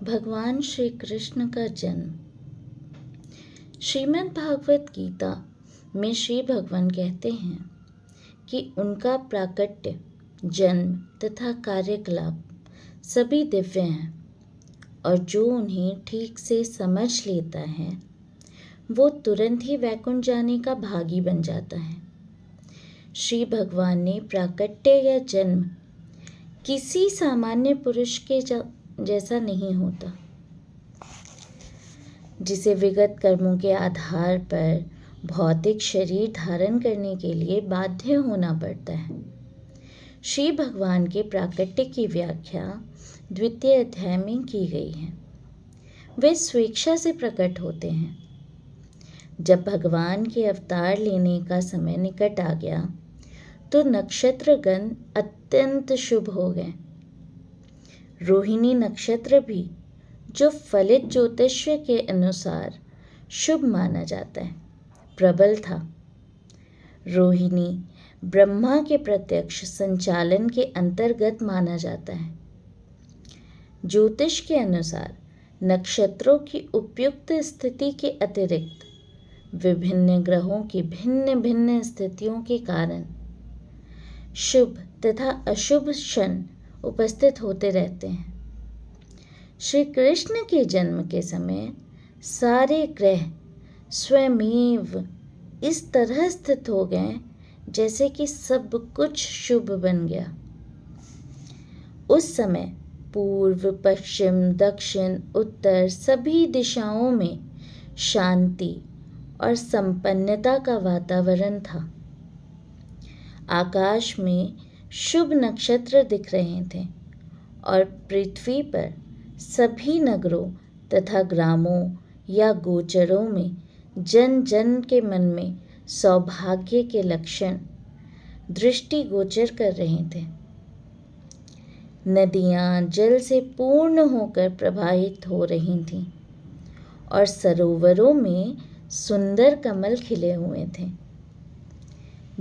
भगवान श्री कृष्ण का जन्म। श्रीमद् भागवत गीता में श्री भगवान कहते हैं कि उनका प्राकट्य, जन्म तथा कार्यकलाप सभी दिव्य हैं और जो उन्हें ठीक से समझ लेता है वो तुरंत ही वैकुंठ जाने का भागी बन जाता है। श्री भगवान ने प्राकट्य या जन्म किसी सामान्य पुरुष के जैसा नहीं होता, जिसे विगत कर्मों के आधार पर भौतिक शरीर धारण करने के लिए बाध्य होना पड़ता है। श्री भगवान के प्राकट्य की व्याख्या द्वितीय अध्याय में की गई है। वे स्वेच्छा से प्रकट होते हैं। जब भगवान के अवतार लेने का समय निकट आ गया तो नक्षत्रगण अत्यंत शुभ हो गए। रोहिणी नक्षत्र भी, जो फलित ज्योतिष्य के अनुसार शुभ माना जाता है, प्रबल था। रोहिणी ब्रह्मा के प्रत्यक्ष संचालन के अंतर्गत माना जाता है। ज्योतिष के अनुसार नक्षत्रों की उपयुक्त स्थिति के अतिरिक्त विभिन्न ग्रहों की भिन्न भिन्न स्थितियों के कारण शुभ तथा अशुभ क्षण उपस्थित होते रहते हैं। श्री कृष्ण के जन्म के समय सारे ग्रह स्वयमेव इस तरह स्थित हो गए जैसे कि सब कुछ शुभ बन गया। उस समय पूर्व, पश्चिम, दक्षिण, उत्तर सभी दिशाओं में शांति और संपन्नता का वातावरण था। आकाश में शुभ नक्षत्र दिख रहे थे और पृथ्वी पर सभी नगरों तथा ग्रामों या गोचरों में जन जन के मन में सौभाग्य के लक्षण दृष्टि गोचर कर रहे थे। नदियां जल से पूर्ण होकर प्रवाहित हो रही थीं और सरोवरों में सुंदर कमल खिले हुए थे।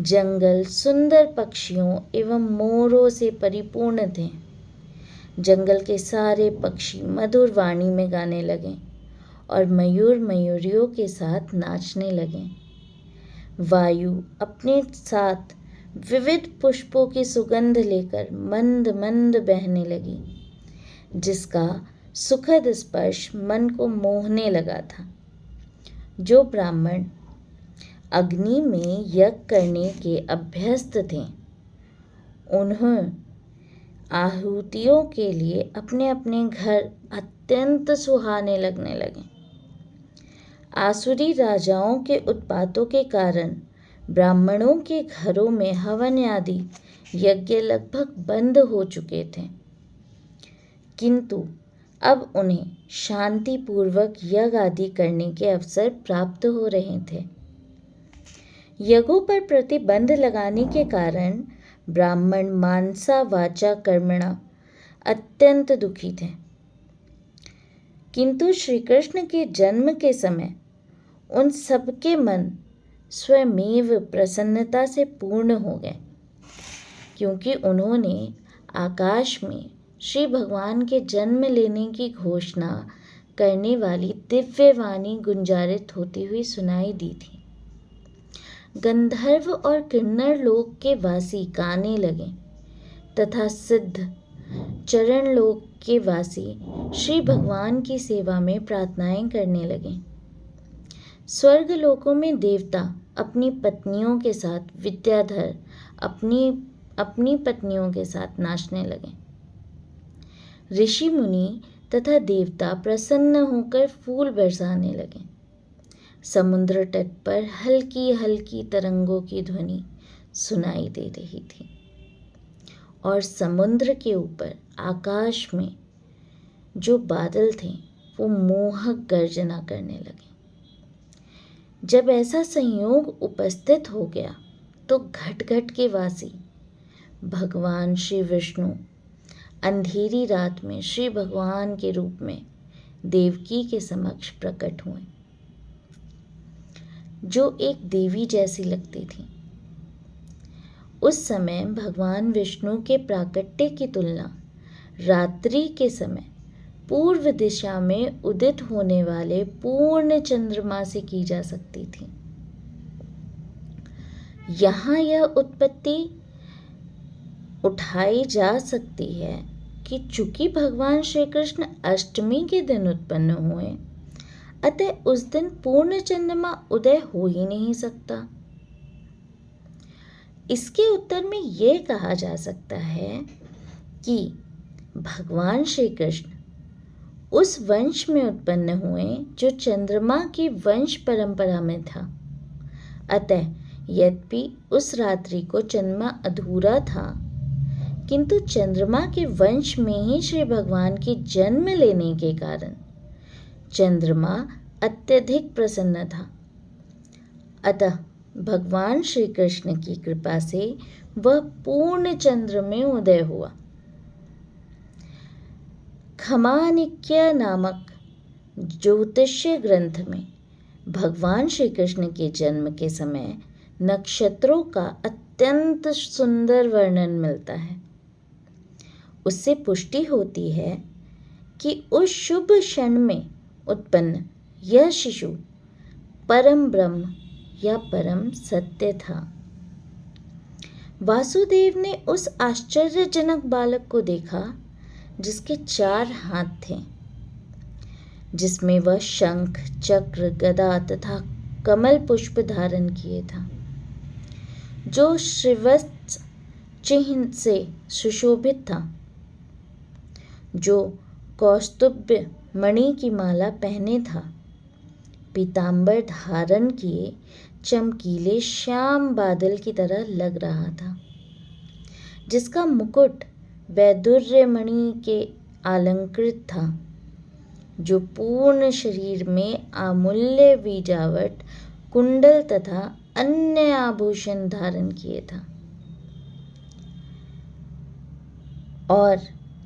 जंगल सुंदर पक्षियों एवं मोरों से परिपूर्ण थे। जंगल के सारे पक्षी मधुर वाणी में गाने लगे और मयूर मयूरियों के साथ नाचने लगे। वायु अपने साथ विविध पुष्पों की सुगंध लेकर मंद मंद बहने लगी, जिसका सुखद स्पर्श मन को मोहने लगा था। जो ब्राह्मण अग्नि में यज्ञ करने के अभ्यस्त थे, उन्हें आहुतियों के लिए अपने अपने घर अत्यंत सुहाने लगने लगे। आसुरी राजाओं के उत्पातों के कारण ब्राह्मणों के घरों में हवन आदि यज्ञ लगभग बंद हो चुके थे, किंतु अब उन्हें शांतिपूर्वक यज्ञ आदि करने के अवसर प्राप्त हो रहे थे। यज्ञों पर प्रतिबंध लगाने के कारण ब्राह्मण मानसा वाचा कर्मणा अत्यंत दुखी थे, किंतु श्री कृष्ण के जन्म के समय उन सबके मन स्वयमेव प्रसन्नता से पूर्ण हो गए, क्योंकि उन्होंने आकाश में श्री भगवान के जन्म लेने की घोषणा करने वाली दिव्य वाणी गुंजारित होती हुई सुनाई दी थी। गंधर्व और किन्नर लोक के वासी गाने लगे तथा सिद्ध चरण लोक के वासी श्री भगवान की सेवा में प्रार्थनाएं करने लगे। स्वर्ग लोकों में देवता अपनी पत्नियों के साथ, विद्याधर अपनी पत्नियों के साथ नाचने लगे। ऋषि मुनि तथा देवता प्रसन्न होकर फूल बरसाने लगे। समुद्र तट पर हल्की हल्की तरंगों की ध्वनि सुनाई दे रही थी और समुद्र के ऊपर आकाश में जो बादल थे वो मोहक गर्जना करने लगे। जब ऐसा संयोग उपस्थित हो गया तो घट घट के वासी भगवान श्री विष्णु अंधेरी रात में श्री भगवान के रूप में देवकी के समक्ष प्रकट हुए, जो एक देवी जैसी लगती थी। उस समय भगवान विष्णु के प्राकट्य की तुलना रात्रि के समय पूर्व दिशा में उदित होने वाले पूर्ण चंद्रमा से की जा सकती थी। यहाँ यह उत्पत्ति उठाई जा सकती है कि चूंकि भगवान श्री कृष्ण अष्टमी के दिन उत्पन्न हुए, अतः उस दिन पूर्ण चंद्रमा उदय हो ही नहीं सकता। इसके उत्तर में यह कहा जा सकता है कि भगवान श्री कृष्ण उस वंश में उत्पन्न हुए जो चंद्रमा की वंश परंपरा में था। अतः यद्यपि उस रात्रि को चंद्रमा अधूरा था, किंतु चंद्रमा के वंश में ही श्री भगवान के जन्म लेने के कारण चंद्रमा अत्यधिक प्रसन्न था। अतः भगवान श्री कृष्ण की कृपा से वह पूर्ण चंद्र में उदय हुआ। खमानिक्य नामक ज्योतिष्य ग्रंथ में भगवान श्री कृष्ण के जन्म के समय नक्षत्रों का अत्यंत सुंदर वर्णन मिलता है। उससे पुष्टि होती है कि उस शुभ क्षण में उत्पन्न यह शिशु परम ब्रह्म या परम सत्य था। वासुदेव ने उस आश्चर्यजनक बालक को देखा जिसके 4 हाथ थे, जिसमें वह शंख, चक्र, गदा तथा कमल पुष्प धारण किए था, जो श्रीवत्स चिह्न से सुशोभित था, जो कौस्तुभ मणि की माला पहने था, पीतांबर धारण किए चमकीले श्याम बादल की तरह लग रहा था, जिसका मुकुट वैदुर्य मणि के अलंकृत था, जो पूर्ण शरीर में अमूल्य वीजावट, कुंडल तथा अन्य आभूषण धारण किए था, और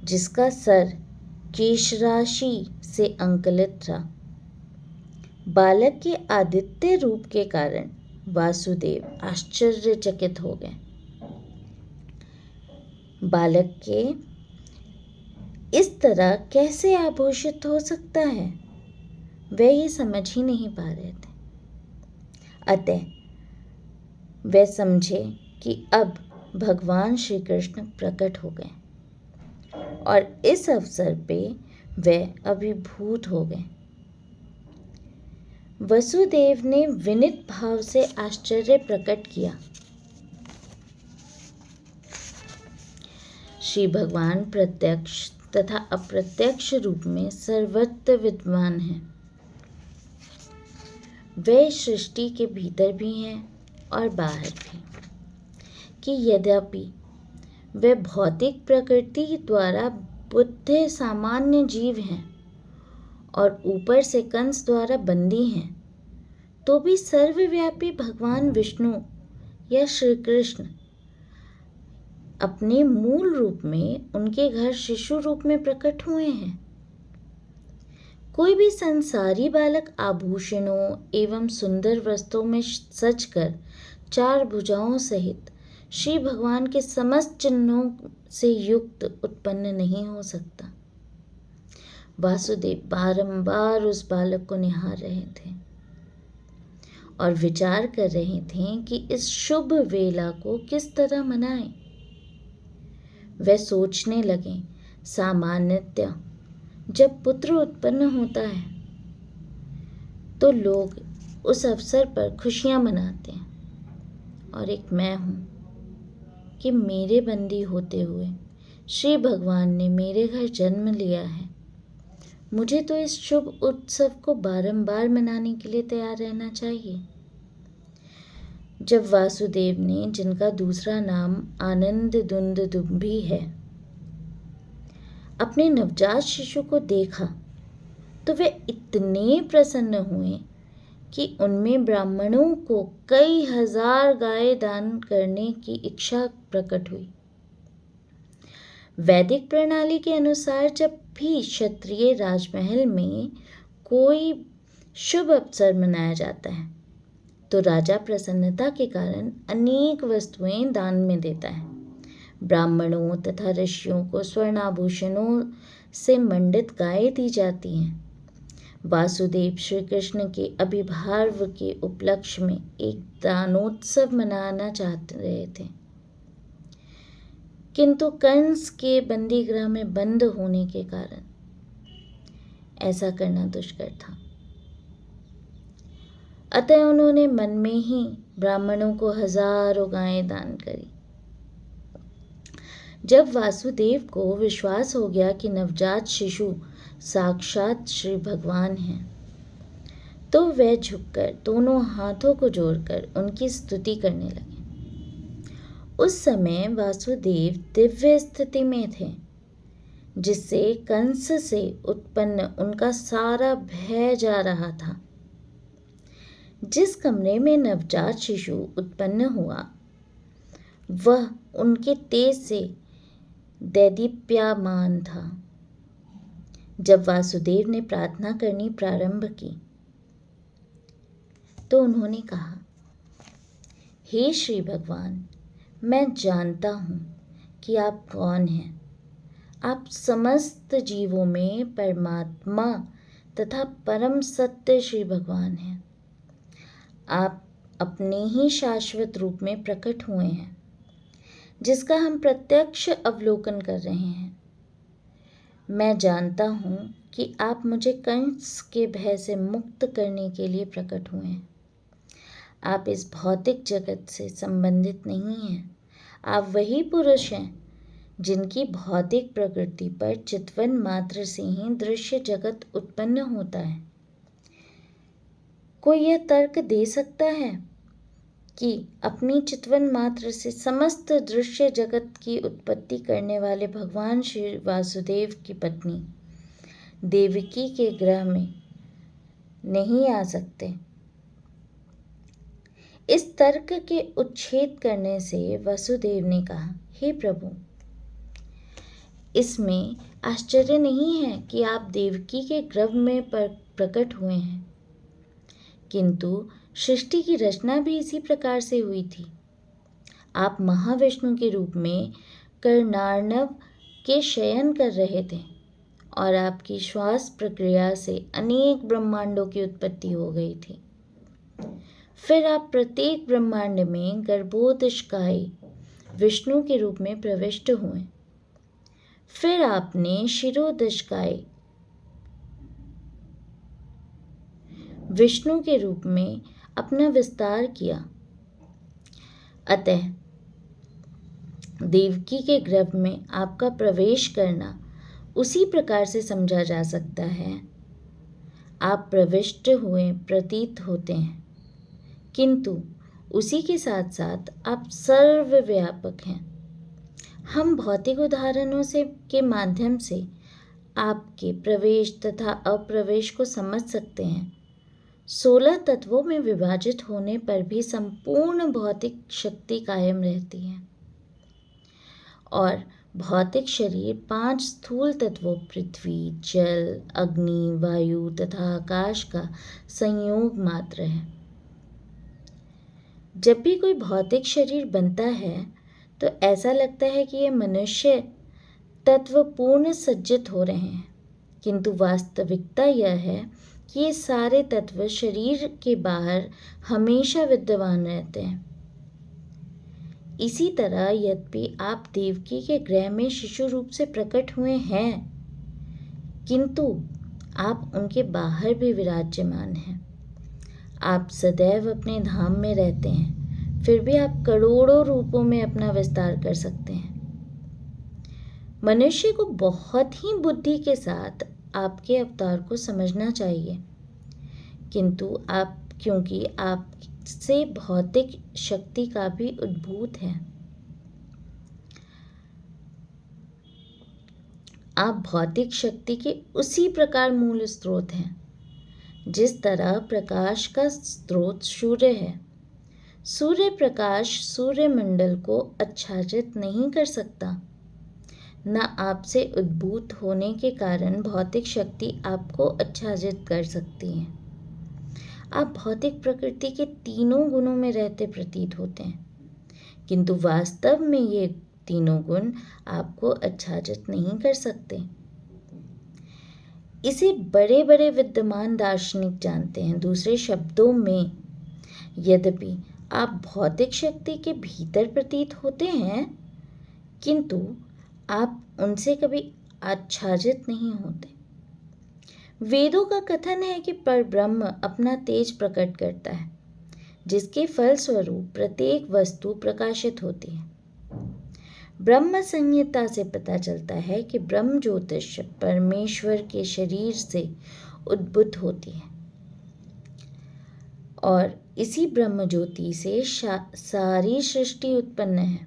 जिसका सर केशराशि से अंकलित था। बालक के आदित्य रूप के कारण वासुदेव आश्चर्यचकित हो गए। बालक के इस तरह कैसे आभूषित हो सकता है, वे ये समझ ही नहीं पा रहे थे। अतः वे समझे कि अब भगवान श्री कृष्ण प्रकट हो गए और इस अवसर पे वे अभिभूत हो गए। वसुदेव ने विनीत भाव से आश्चर्य प्रकट किया। श्री भगवान प्रत्यक्ष तथा अप्रत्यक्ष रूप में सर्वत्र विद्यमान हैं। वे सृष्टि के भीतर भी हैं और बाहर भी, कि यद्यपि वे भौतिक प्रकृति द्वारा बुद्ध सामान्य जीव हैं और ऊपर से कंस द्वारा बंदी हैं, तो भी सर्वव्यापी भगवान विष्णु या श्री कृष्ण अपने मूल रूप में उनके घर शिशु रूप में प्रकट हुए हैं। कोई भी संसारी बालक आभूषणों एवं सुंदर वस्त्रों में सजकर 4 भुजाओं सहित श्री भगवान के समस्त चिन्हों से युक्त उत्पन्न नहीं हो सकता। वासुदेव बारंबार उस बालक को निहार रहे थे और विचार कर रहे थे कि इस शुभ वेला को किस तरह मनाएं। वे सोचने लगे, सामान्यतः जब पुत्र उत्पन्न होता है तो लोग उस अवसर पर खुशियां मनाते हैं, और एक मैं हूँ कि मेरे बंदी होते हुए श्री भगवान ने मेरे घर जन्म लिया है। मुझे तो इस शुभ उत्सव को बारंबार मनाने के लिए तैयार रहना चाहिए। जब वासुदेव ने, जिनका दूसरा नाम आनंद दुंदुभि है, अपने नवजात शिशु को देखा तो वे इतने प्रसन्न हुए कि उनमें ब्राह्मणों को कई हजार गाय दान करने की इच्छा प्रकट हुई। वैदिक प्रणाली के अनुसार जब भी क्षत्रिय राजमहल में कोई शुभ अवसर मनाया जाता है तो राजा प्रसन्नता के कारण अनेक वस्तुएं दान में देता है। ब्राह्मणों तथा ऋषियों को स्वर्णाभूषणों से मंडित गाय दी जाती हैं। वासुदेव श्री कृष्ण के आविर्भाव के उपलक्ष्य में एक दानोत्सव मनाना चाहते रहे थे, किंतु कंस के बंदीगृह में बंद होने के कारण ऐसा करना दुष्कर था। अतः उन्होंने मन में ही ब्राह्मणों को हजारों गायें दान करी। जब वासुदेव को विश्वास हो गया कि नवजात शिशु साक्षात श्री भगवान हैं, तो वे झुककर दोनों हाथों को जोड़कर उनकी स्तुति करने लगे। उस समय वासुदेव दिव्य स्थिति में थे, जिससे कंस से उत्पन्न उनका सारा भय जा रहा था। जिस कमरे में नवजात शिशु उत्पन्न हुआ, वह उनके तेज से दैदीप्यमान था। जब वासुदेव ने प्रार्थना करनी प्रारंभ की, तो उन्होंने कहा, हे श्री भगवान, मैं जानता हूँ कि आप कौन हैं। आप समस्त जीवों में परमात्मा तथा परम सत्य श्री भगवान हैं। आप अपने ही शाश्वत रूप में प्रकट हुए हैं, जिसका हम प्रत्यक्ष अवलोकन कर रहे हैं। मैं जानता हूँ कि आप मुझे कंस के भय से मुक्त करने के लिए प्रकट हुए हैं। आप इस भौतिक जगत से संबंधित नहीं हैं। आप वही पुरुष हैं जिनकी भौतिक प्रकृति पर चितवन मात्र से ही दृश्य जगत उत्पन्न होता है। कोई यह तर्क दे सकता है कि अपनी चितवन मात्र से समस्त दृश्य जगत की उत्पत्ति करने वाले भगवान श्री वासुदेव की पत्नी देवकी के गृह में नहीं आ सकते? इस तर्क के उच्छेद करने से वसुदेव ने कहा, हे प्रभु, इसमें आश्चर्य नहीं है कि आप देवकी के गर्भ में प्रकट हुए हैं, किंतु सृष्टि की रचना भी इसी प्रकार से हुई थी। आप महाविष्णु के रूप में कर्णार्णव के शयन कर रहे थे और आपकी श्वास प्रक्रिया से अनेक ब्रह्मांडों की उत्पत्ति हो गई थी। फिर आप प्रत्येक ब्रह्मांड में गर्भोदशकाय विष्णु के रूप में प्रविष्ट हुए। फिर आपने शिरोदशकाय विष्णु के रूप में अपना विस्तार किया। अतः देवकी के गर्भ में आपका प्रवेश करना उसी प्रकार से समझा जा सकता है। आप प्रविष्ट हुए प्रतीत होते हैं, किंतु उसी के साथ साथ आप सर्वव्यापक हैं। हम भौतिक उदाहरणों के माध्यम से आपके प्रवेश तथा अप्रवेश को समझ सकते हैं। 16 तत्वों में विभाजित होने पर भी संपूर्ण भौतिक शक्ति कायम रहती है और भौतिक शरीर 5 स्थूल तत्वों पृथ्वी, जल, अग्नि, वायु तथा आकाश का संयोग मात्र है। जब भी कोई भौतिक शरीर बनता है तो ऐसा लगता है कि ये मनुष्य तत्व पूर्ण सज्जित हो रहे हैं, किंतु वास्तविकता यह है कि ये सारे तत्व शरीर के बाहर हमेशा विद्यमान रहते हैं। इसी तरह यद्यपि आप देवकी के गृह में शिशु रूप से प्रकट हुए हैं, किंतु आप उनके बाहर भी विराजमान हैं। आप सदैव अपने धाम में रहते हैं, फिर भी आप करोड़ों रूपों में अपना विस्तार कर सकते हैं। मनुष्य को बहुत ही बुद्धि के साथ आपके अवतार को समझना चाहिए, किंतु क्योंकि आपसे भौतिक शक्ति का भी उद्भूत है। आप भौतिक शक्ति के उसी प्रकार मूल स्रोत हैं, जिस तरह प्रकाश का स्रोत सूर्य है। सूर्य प्रकाश सूर्यमंडल को आच्छादित नहीं कर सकता। न आपसे उद्भूत होने के कारण भौतिक शक्ति आपको आच्छादित कर सकती है। आप भौतिक प्रकृति के तीनों गुणों में रहते प्रतीत होते हैं, किंतु वास्तव में ये तीनों गुण आपको आच्छादित नहीं कर सकते। इसे बड़े बड़े विद्वान दार्शनिक जानते हैं। दूसरे शब्दों में, यद्यपि आप भौतिक शक्ति के भीतर प्रतीत होते हैं, किंतु आप उनसे कभी आच्छादित नहीं होते। वेदों का कथन है कि परब्रह्म अपना तेज प्रकट करता है, जिसके फलस्वरूप प्रत्येक वस्तु प्रकाशित होती है। ब्रह्म संहिता से पता चलता है कि ब्रह्म ज्योतिष परमेश्वर के शरीर से उद्भूत होती है और इसी ब्रह्म ज्योति से सारी सृष्टि उत्पन्न है।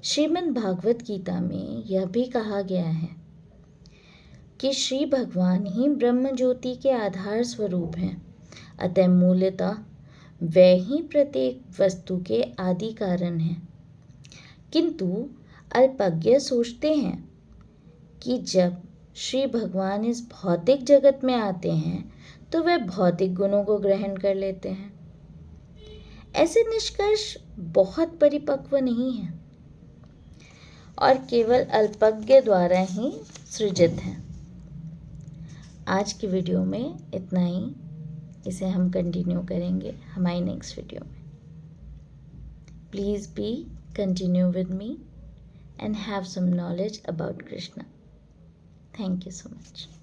श्रीमद् भागवत गीता में यह भी कहा गया है कि श्री भगवान ही ब्रह्म ज्योति के आधार स्वरूप हैं, अतः मूलतः वे ही प्रत्येक वस्तु के आदि कारण हैं। किंतु अल्पज्ञ सोचते हैं कि जब श्री भगवान इस भौतिक जगत में आते हैं तो वे भौतिक गुणों को ग्रहण कर लेते हैं। ऐसे निष्कर्ष बहुत परिपक्व नहीं हैं और केवल अल्पज्ञ द्वारा ही सृजित हैं। आज की वीडियो में इतना ही। इसे हम कंटिन्यू करेंगे हमारी नेक्स्ट वीडियो में। Please be continue with me and have some knowledge about Krishna. Thank you so much.